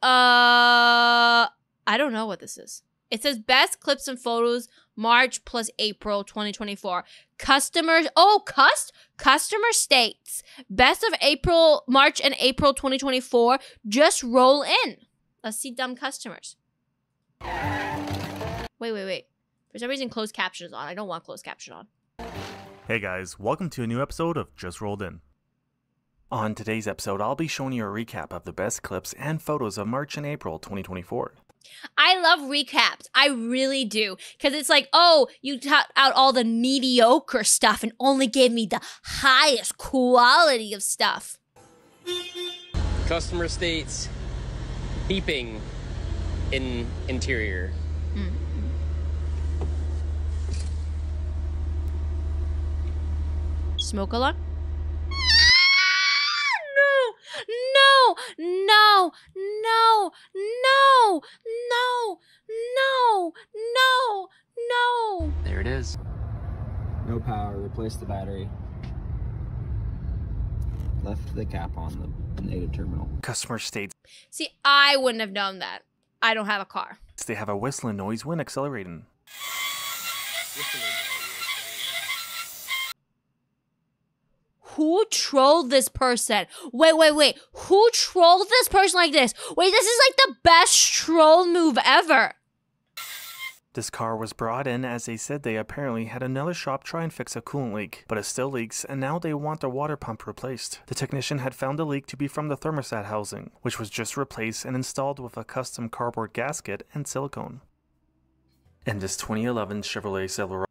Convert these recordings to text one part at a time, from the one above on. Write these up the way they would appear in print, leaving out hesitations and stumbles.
I don't know what this is. It says best clips and photos March plus April 2024. Customer states best of March and April 2024. Just roll in. Let's see dumb customers. Wait. For some reason, closed caption is on. I don't want closed caption on. Hey guys, welcome to a new episode of Just Rolled In. On today's episode, I'll be showing you a recap of the best clips and photos of March and April 2024. I love recaps. I really do. Because it's like, oh, you took out all the mediocre stuff and only gave me the highest quality of stuff. Customer states beeping in interior. Smoke alarm? No. There it is. No power, replace the battery. Left the cap on the negative terminal. Customer states See, I wouldn't have known that. I don't have a car. they have a whistling noise when accelerating. Who trolled this person? Wait. Who trolled this person like this? Wait, this is like the best troll move ever. This car was brought in as they said they apparently had another shop try and fix a coolant leak, but it still leaks and now they want the water pump replaced. The technician had found the leak to be from the thermostat housing, which was just replaced and installed with a custom cardboard gasket and silicone. And this 2011 Chevrolet Silverado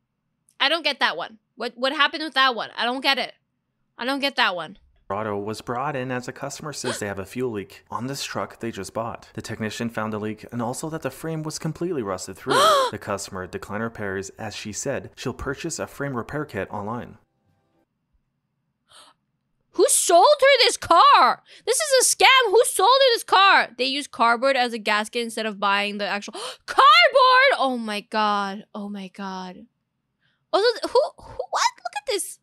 I don't get that one. What happened with that one? I don't get it. I don't get that one. was brought in as a customer says they have a fuel leak on this truck they just bought. The technician found the leak and also that the frame was completely rusted through. The customer declined repairs as she said she'll purchase a frame repair kit online. Who sold her this car? This is a scam. Who sold her this car? They used cardboard as a gasket instead of buying the actual cardboard. Oh my god. Also, what? Look at this.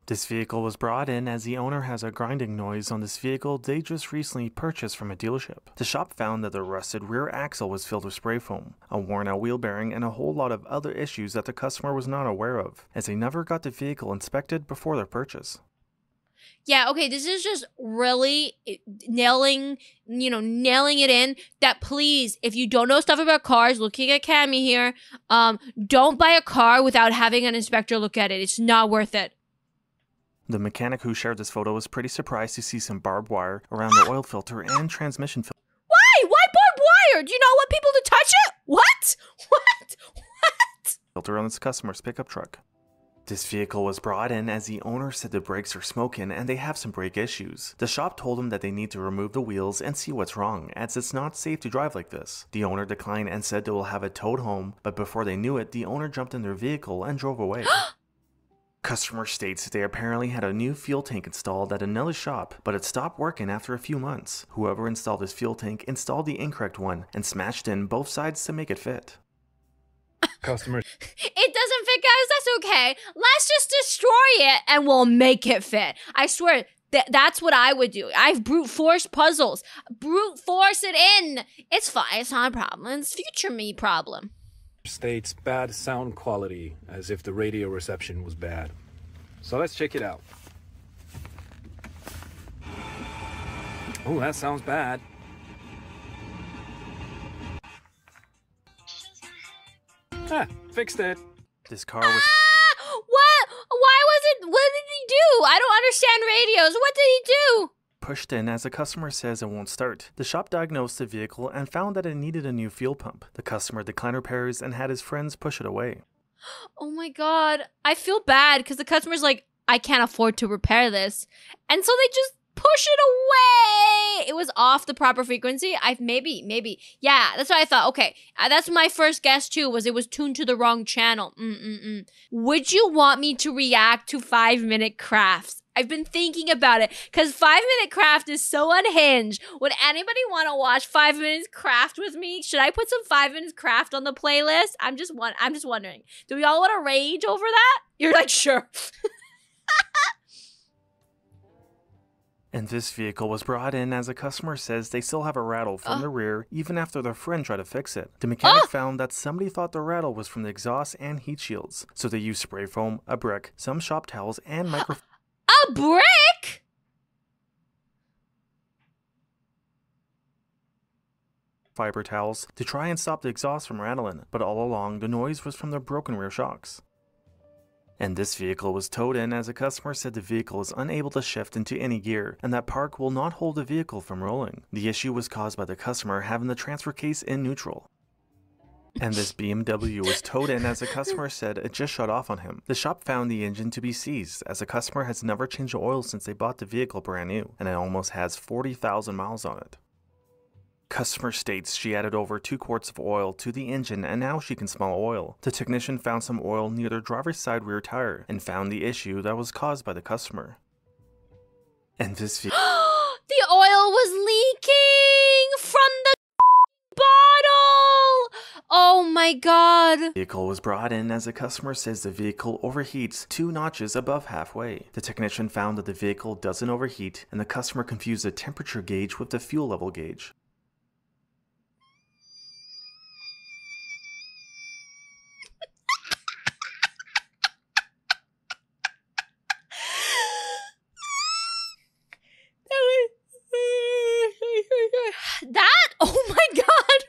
This vehicle was brought in as the owner has a grinding noise on this vehicle they just recently purchased from a dealership. The shop found that the rusted rear axle was filled with spray foam, a worn out wheel bearing, and a whole lot of other issues that the customer was not aware of, as they never got the vehicle inspected before their purchase. Yeah, okay, this is just really nailing it in that please, if you don't know stuff about cars, looking at Cammy here, don't buy a car without having an inspector look at it. It's not worth it. The mechanic who shared this photo was pretty surprised to see some barbed wire around the oil filter and transmission filter. Why? Why barbed wire? Do you not want people to touch it? What? Filter on this customer's pickup truck. This vehicle was brought in as the owner said the brakes are smoking and they have some brake issues. The shop told them that they need to remove the wheels and see what's wrong, as it's not safe to drive like this. The owner declined and said they will have it towed home, but before they knew it, the owner jumped in their vehicle and drove away. Customer states they apparently had a new fuel tank installed at another shop, but it stopped working after a few months. Whoever installed this fuel tank installed the incorrect one and smashed in both sides to make it fit. Customer. It doesn't fit, guys. That's okay. Let's just destroy it and we'll make it fit. I swear, that's what I would do. I've brute force puzzles. Brute force it in. It's fine. It's not a problem. It's future me problem. States bad sound quality, as if the radio reception was bad. So let's check it out. Oh, that sounds bad. Fixed it. This car was What? What did he do? I don't understand radios. What did he do? pushed in as the customer says it won't start. The shop diagnosed the vehicle and found that it needed a new fuel pump. The customer declined repairs and had his friends push it away. Oh my god. I feel bad because the customer's like, I can't afford to repair this. And so they just push it away. It was off the proper frequency. Maybe. Yeah, that's what I thought. Okay, that's my first guess too, was it was tuned to the wrong channel. Would you want me to react to 5-minute crafts? I've been thinking about it because 5-minute craft is so unhinged. Would anybody want to watch 5 minutes craft with me? Should I put some 5 minutes craft on the playlist? I'm just wondering. Do we all want to rage over that? You're like, sure. And this vehicle was brought in as a customer says they still have a rattle from the rear even after their friend tried to fix it. The mechanic found that somebody thought the rattle was from the exhaust and heat shields, so they used spray foam, a brick, some shop towels, and A brick? fiber towels to try and stop the exhaust from rattling, but all along the noise was from the broken rear shocks. And this vehicle was towed in as a customer said the vehicle is unable to shift into any gear and that park will not hold the vehicle from rolling. The issue was caused by the customer having the transfer case in neutral. And this BMW was towed in as a customer said it just shut off on him. The shop found the engine to be seized as the customer has never changed the oil since they bought the vehicle brand new and it almost has 40,000 miles on it. Customer states she added over 2 quarts of oil to the engine and now she can smell oil. The technician found some oil near the driver's side rear tire and found the issue that was caused by the customer. And this The oil was leaking from the bottle! Oh my god. vehicle was brought in as the customer says the vehicle overheats 2 notches above halfway. The technician found that the vehicle doesn't overheat and the customer confused the temperature gauge with the fuel level gauge. That? Oh my god!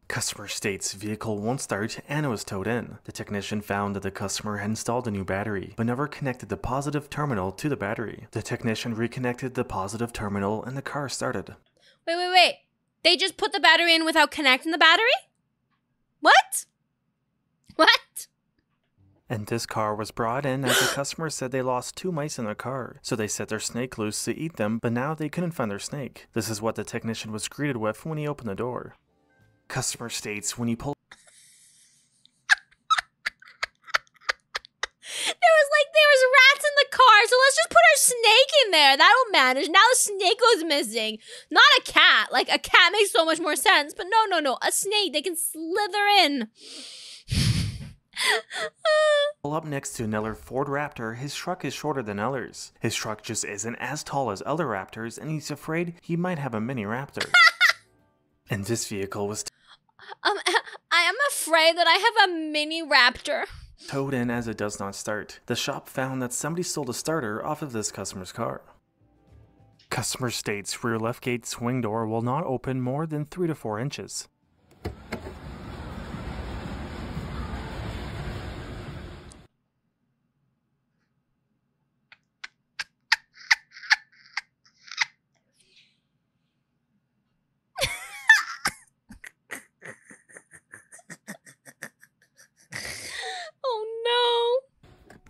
Customer states vehicle won't start and it was towed in. The technician found that the customer had installed a new battery, but never connected the positive terminal to the battery. The technician reconnected the positive terminal and the car started. Wait. They just put the battery in without connecting the battery? What? And this car was brought in as the customer said they lost 2 mice in their car, so they set their snake loose to eat them, but now they couldn't find their snake. This is what the technician was greeted with when he opened the door. Customer states when he pulled There was rats in the car, so let's just put our snake in there. That'll manage. Now the snake goes missing. Not a cat. Like, a cat makes so much more sense, but no. A snake, they can slither in. pull up next to another Ford Raptor, his truck is shorter than others. His truck just isn't as tall as other Raptors, and he's afraid he might have a mini Raptor. And this vehicle was I am afraid that I have a mini Raptor. towed in as it does not start. The shop found that somebody stole the starter off of this customer's car. Customer states rear left gate swing door will not open more than 3 to 4 inches.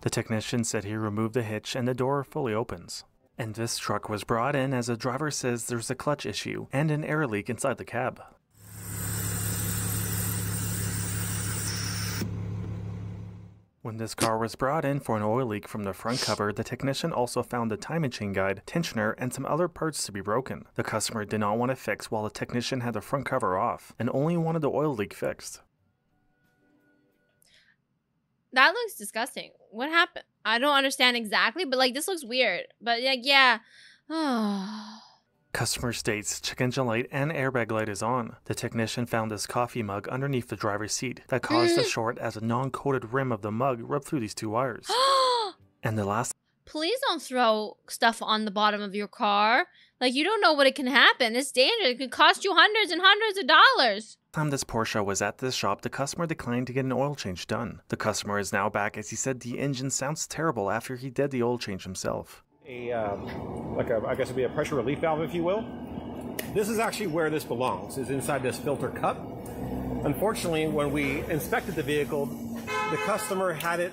The technician said he removed the hitch and the door fully opens. And this truck was brought in as a driver says there's a clutch issue and an air leak inside the cab. When this car was brought in for an oil leak from the front cover, the technician also found the timing chain guide, tensioner, and some other parts to be broken. The customer did not want it fixed while the technician had the front cover off and only wanted the oil leak fixed. That looks disgusting. What happened? I don't understand exactly, but like this looks weird. But like, yeah. Customer states check engine light and airbag light is on. The technician found this coffee mug underneath the driver's seat that caused a short as a non-coated rim of the mug rubbed through these 2 wires. And the last Please don't throw stuff on the bottom of your car. Like, you don't know what it can happen. It's dangerous. It could cost you hundreds and hundreds of dollars. time this Porsche was at this shop, the customer declined to get an oil change done. The customer is now back as he said the engine sounds terrible after he did the oil change himself. I guess it'd be a pressure relief valve, if you will. This is actually where this belongs, is inside this filter cup. Unfortunately, when we inspected the vehicle, the customer had it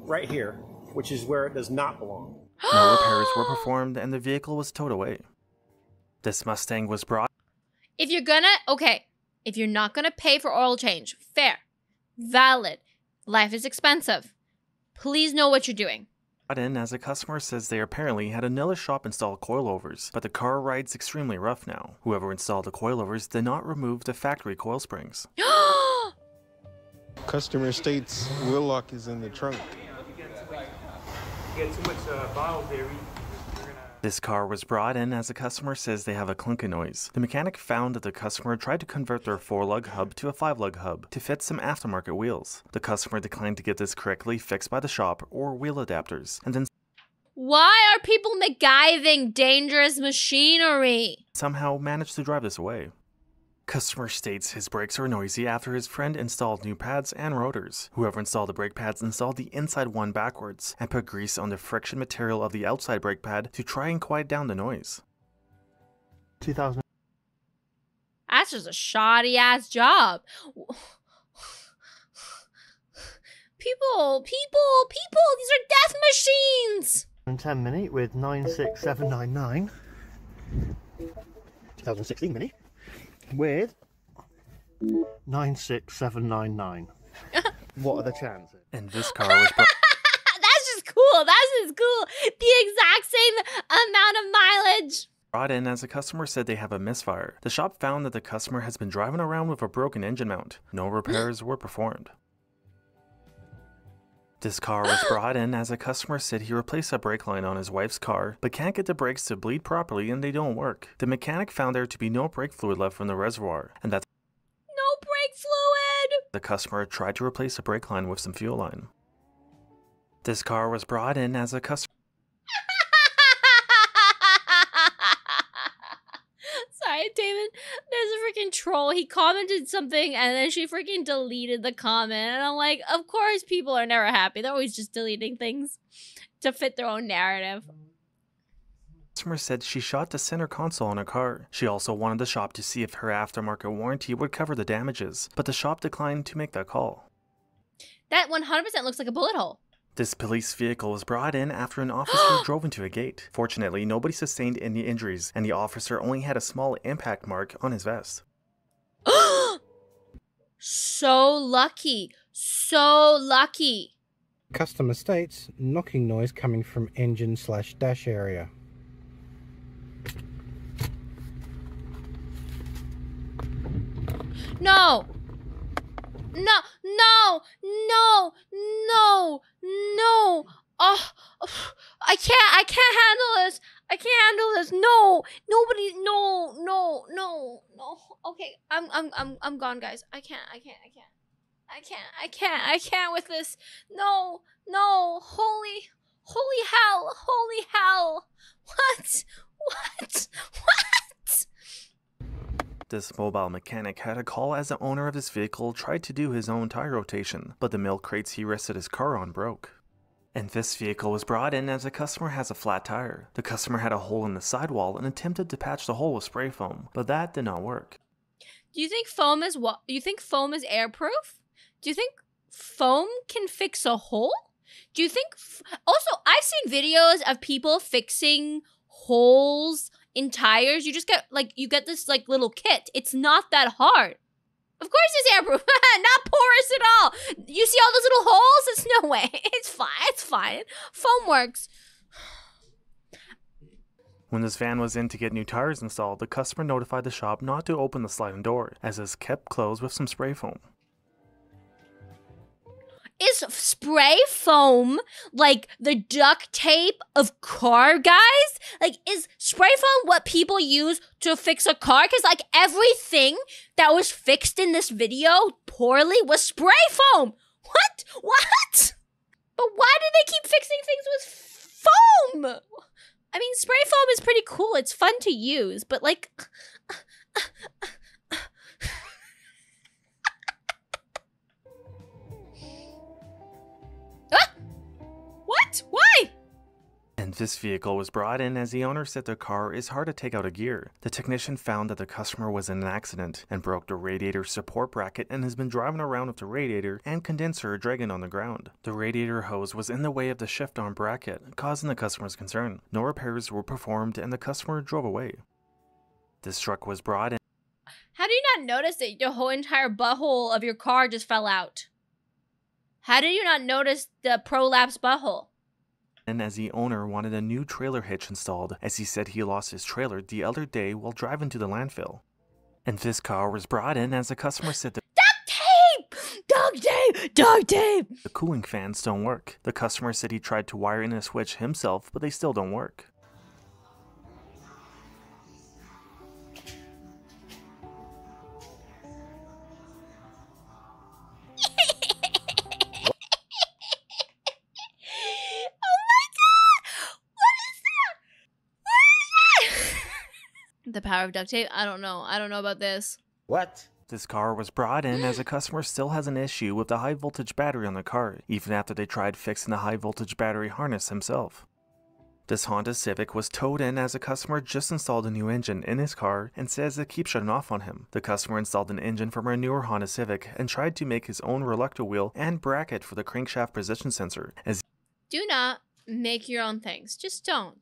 right here, which is where it does not belong. No repairs were performed and the vehicle was towed away. This Mustang was brought If you're not gonna pay for oil change, fair, valid, life is expensive. Please know what you're doing. in as a customer says they apparently had another shop install coilovers, but the car rides extremely rough now. Whoever installed the coilovers did not remove the factory coil springs. Customer states wheel lock is in the trunk. If you get too much bottle there, you're gonna This car was brought in as the customer says they have a clunking noise. The mechanic found that the customer tried to convert their 4-lug hub to a 5-lug hub to fit some aftermarket wheels. The customer declined to get this correctly fixed by the shop or wheel adapters, and then Why are people MacGyving dangerous machinery? somehow managed to drive this away. Customer states his brakes are noisy after his friend installed new pads and rotors. Whoever installed the brake pads installed the inside one backwards and put grease on the friction material of the outside brake pad to try and quiet down the noise. 2000. That's just a shoddy ass job. People, these are death machines. 2010 Mini with 96799. 2016 Mini with 96799. What are the chances? And this car was That's just cool. That's just cool. The exact same amount of mileage. brought in as the customer said they have a misfire. The shop found that the customer has been driving around with a broken engine mount. No repairs were performed. This car was brought in as a customer said he replaced a brake line on his wife's car, but can't get the brakes to bleed properly and they don't work. The mechanic found there to be no brake fluid left from the reservoir, and that No brake fluid. the customer tried to replace the brake line with some fuel line. This car was brought in as a customer Sorry, David. There's a freaking troll. He commented something and then she freaking deleted the comment. And I'm like, of course people are never happy. They're always just deleting things to fit their own narrative. customer said she shot the center console on her car. She also wanted the shop to see if her aftermarket warranty would cover the damages, but the shop declined to make that call. That 100% looks like a bullet hole. This police vehicle was brought in after an officer drove into a gate. Fortunately, nobody sustained any injuries, and the officer only had a small impact mark on his vest. So lucky. So lucky. Customer states knocking noise coming from engine/dash area. No. No, no, no, no, no. Oh, I can't handle this. I can't handle this. No, nobody, no. Okay, I'm gone, guys. I can't with this. No, holy hell. What? This mobile mechanic had a call as the owner of this vehicle tried to do his own tire rotation, but the milk crates he rested his car on broke. And this vehicle was brought in as the customer has a flat tire. The customer had a hole in the sidewall and attempted to patch the hole with spray foam, but that did not work. Do you think foam is what? You think foam is airproof? Do you think foam can fix a hole? Do you think? Also, I've seen videos of people fixing holes in tires. You just get you get this little kit. It's not that hard. Of course it's airproof. Not porous at all. You see all those little holes? It's no way. It's fine. Foam works. When this van was in to get new tires installed, the customer notified the shop not to open the sliding door, as it is kept closed with some spray foam. Is spray foam like the duct tape of car guys? Is spray foam what people use to fix a car? Because everything that was fixed in this video poorly was spray foam. What? But why do they keep fixing things with foam? I mean, spray foam is pretty cool. It's fun to use, but What? Why? And this vehicle was brought in as the owner said the car is hard to take out of gear. The technician found that the customer was in an accident and broke the radiator support bracket and has been driving around with the radiator and condenser dragging on the ground. The radiator hose was in the way of the shift arm bracket, causing the customer's concern. No repairs were performed and the customer drove away. This truck was brought in. How do you not notice that the whole entire butthole of your car just fell out? How did you not notice the prolapse butthole? And as the owner wanted a new trailer hitch installed, as he said he lost his trailer the other day while driving to the landfill. And this car was brought in as the customer said Duct tape! the cooling fans don't work. The customer said he tried to wire in a switch himself, but they still don't work. The power of duct tape? I don't know. I don't know about this. What? This car was brought in as a customer still has an issue with the high voltage battery on the car, even after they tried fixing the high voltage battery harness himself. This Honda Civic was towed in as a customer just installed a new engine in his car and says it keeps shutting off on him. The customer installed an engine from a newer Honda Civic and tried to make his own reluctor wheel and bracket for the crankshaft position sensor. Do not make your own things. Just don't.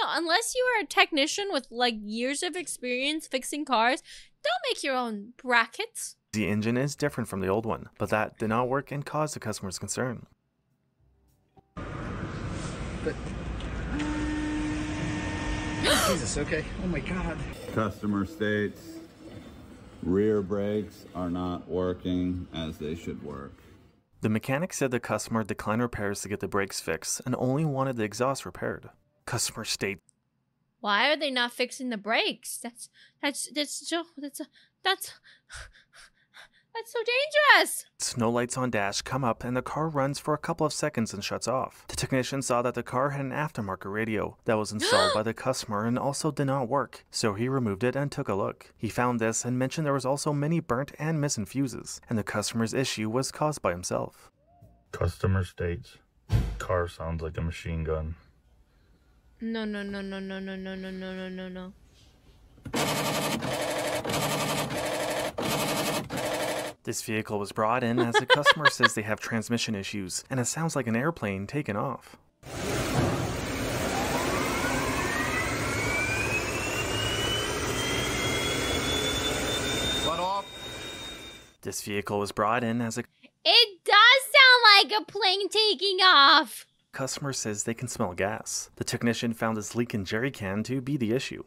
Unless you are a technician with like years of experience fixing cars, don't make your own brackets. The engine is different from the old one, but that did not work and caused the customer's concern. But Jesus, okay. Oh my God. Customer states rear brakes are not working as they should work. The mechanic said the customer declined repairs to get the brakes fixed and only wanted the exhaust repaired. Customer states, why are they not fixing the brakes? That's so dangerous. no lights on dash come up and the car runs for a couple of seconds and shuts off. The technician saw that the car had an aftermarket radio that was installed by the customer and also did not work, so he removed it and took a look. He found this and mentioned there was also many burnt and missing fuses, and the customer's issue was caused by himself. Customer states, car sounds like a machine gun. No. This vehicle was brought in as the customer says they have transmission issues, and it sounds like an airplane taking off. Shut off. This vehicle was brought in as a It does sound like a plane taking off. customer says they can smell gas. The technician found this leak in jerry can to be the issue.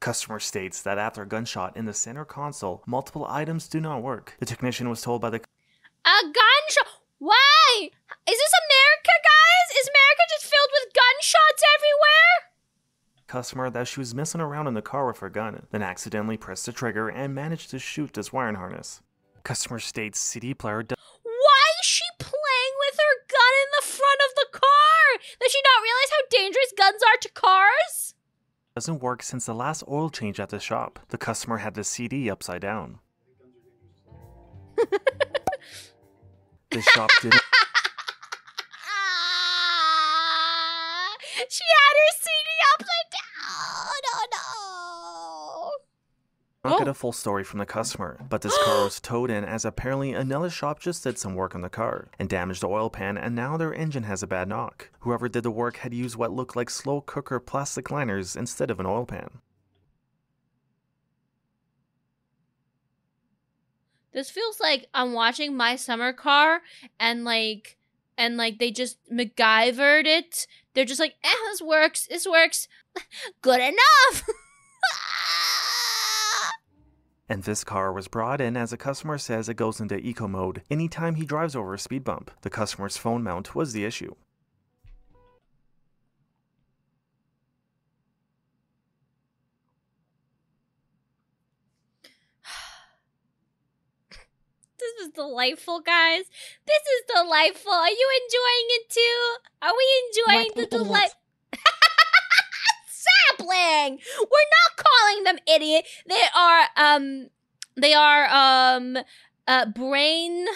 Customer states that after a gunshot in the center console, multiple items do not work. The technician was told by the A gunshot? Why? Is this America, guys? Is America just filled with gunshots everywhere? customer that she was messing around in the car with her gun, then accidentally pressed the trigger and managed to shoot this wiring harness. Customer states CD player Why is she playing with her gun in the front of the car? Does she not realize how dangerous guns are to cars? doesn't work since the last oil change at the shop. The customer had the CD upside down. The shop didn't. She had her CD upside down. Oh no. Not get a full story from the customer, but this car was towed in as apparently another shop just did some work on the car and damaged the oil pan, and now their engine has a bad knock. Whoever did the work had used what looked like slow cooker plastic liners instead of an oil pan. This feels like I'm watching My Summer Car and like they just MacGyvered it. They're just like, this works. Good enough. And this car was brought in as a customer says it goes into eco mode anytime he drives over a speed bump. The customer's phone mount was the issue. This is delighttul, guys. This is delightful. Are you enjoying it too? Are we enjoying the delight? Sapling! We're not calling them idiot. They are brain. I'm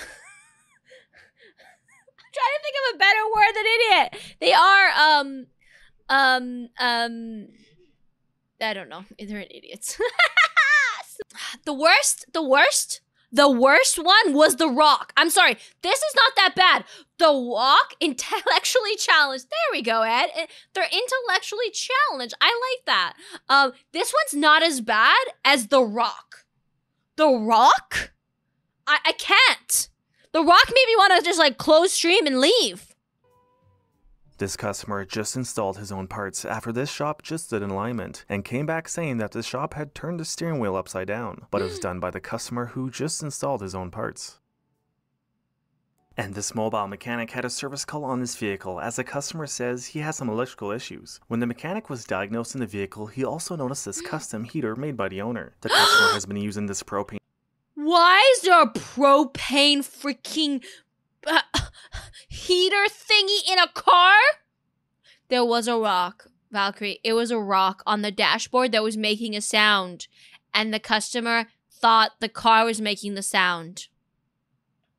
trying to think of a better word than idiot. They are I don't know. They're idiots. The worst one was The Rock. I'm sorry. This is not that bad. The Rock, intellectually challenged. There we go, Ed. They're intellectually challenged. I like that. This one's not as bad as The Rock. The Rock? I can't. The Rock made me want to just like close stream and leave. This customer just installed his own parts after this shop just did an alignment and came back saying that the shop had turned the steering wheel upside down, but it was done by the customer who just installed his own parts. And this mobile mechanic had a service call on this vehicle as the customer says he has some electrical issues. When the mechanic was diagnosing the vehicle, he also noticed this custom heater made by the owner. The customer has been using this propane. Why is there a propane freaking heater thingy in a car? There was a rock. Valkyrie, it was a rock on the dashboard that was making a sound, and the customer thought the car was making the sound.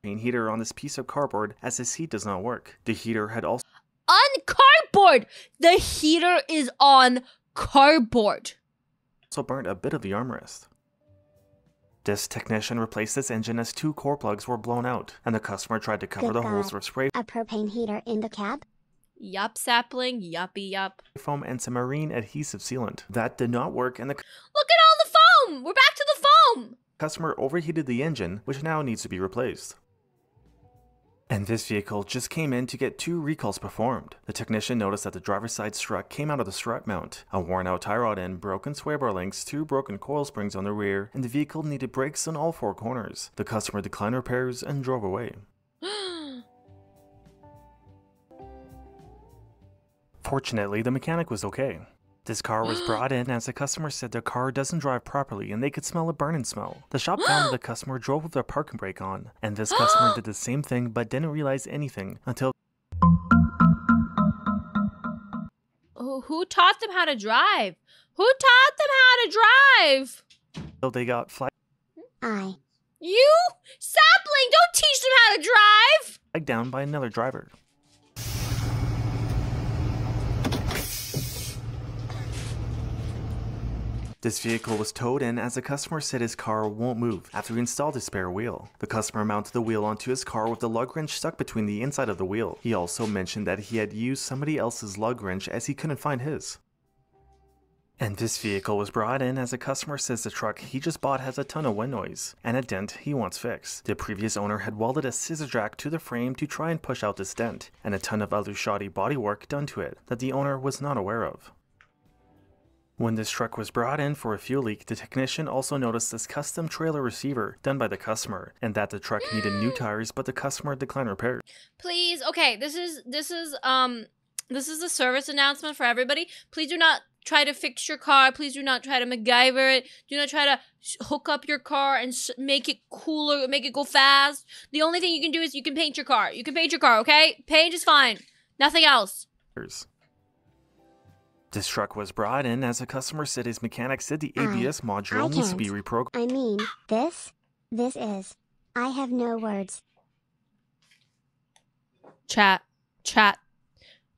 Heater on this piece of cardboard as his heat does not work. The heater had also On cardboard! The heater is on cardboard. burnt a bit of the armrest. This technician replaced this engine as 2 core plugs were blown out, and the customer tried to cover the holes with spray A propane heater in the cab? Yup, Sapling. Yuppie yup. foam and some marine adhesive sealant. That did not work, and the Look at all the foam! We're back to the foam! customer overheated the engine, which now needs to be replaced. And this vehicle just came in to get 2 recalls performed. The technician noticed that the driver's side strut came out of the strut mount, a worn out tie rod end, broken sway bar links, 2 broken coil springs on the rear, and the vehicle needed brakes on all 4 corners. The customer declined repairs and drove away. Fortunately, the mechanic was okay. This car was brought in as the customer said the car doesn't drive properly and they could smell a burning smell. The shop found that the customer drove with their parking brake on, and this customer did the same thing but didn't realize anything until Who taught them how to drive? Who taught them how to drive? they got flagged You? Sapling, don't teach them how to drive! down by another driver. This vehicle was towed in as the customer said his car won't move after he installed a spare wheel. The customer mounted the wheel onto his car with the lug wrench stuck between the inside of the wheel. He also mentioned that he had used somebody else's lug wrench as he couldn't find his. And this vehicle was brought in as the customer says the truck he just bought has a ton of wind noise and a dent he wants fixed. The previous owner had welded a scissor jack to the frame to try and push out this dent, and a ton of other shoddy bodywork done to it that the owner was not aware of. When this truck was brought in for a fuel leak, the technician also noticed this custom trailer receiver done by the customer, and that the truck needed new tires, but the customer declined repairs. Please, okay, this is a service announcement for everybody. Please do not try to fix your car. Please do not try to MacGyver it. Do not try to hook up your car and make it cooler, make it go fast. The only thing you can do is you can paint your car. You can paint your car, okay? Paint is fine. Nothing else. This truck was brought in as a customer said his mechanic said the ABS module needs to be reprogrammed. I mean, this is. I have no words. Chat.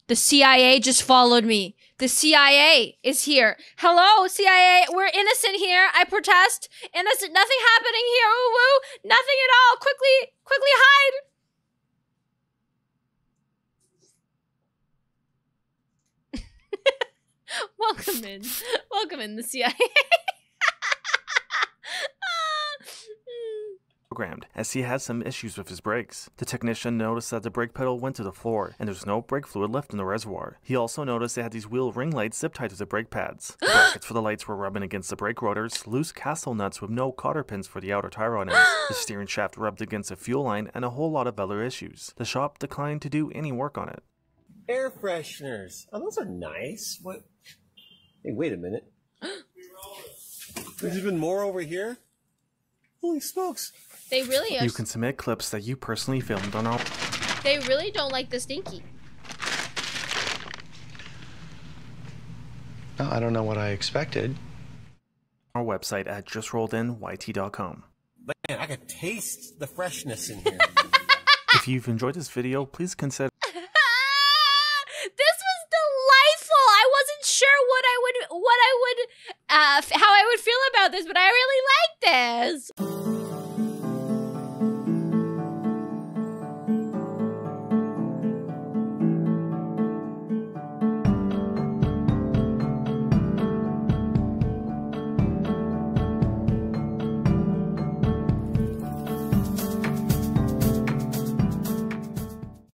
The CIA just followed me. The CIA is here. Hello, CIA. We're innocent here. I protest. Innocent. Nothing happening here. Ooh, woo. Nothing at all. Quickly hide. Welcome in, the CIA. Programmed, as he had some issues with his brakes. The technician noticed that the brake pedal went to the floor, and there's no brake fluid left in the reservoir. He also noticed they had these wheel ring lights zip tied to the brake pads. The brackets for the lights were rubbing against the brake rotors, loose castle nuts with no cotter pins for the outer tie rod ends. The steering shaft rubbed against a fuel line, and a whole lot of other issues. The shop declined to do any work on it. Air fresheners. Oh, those are nice. What? Hey, wait a minute. There's even more over here? Holy smokes. They really are. You can submit clips that you personally filmed on our... They really don't like the stinky. Well, I don't know what I expected. Our website at justrolledyt.com. Man, I could taste the freshness in here. If you've enjoyed this video, please consider... This was delightful. I wasn't sure how I would feel about this, but I really like this.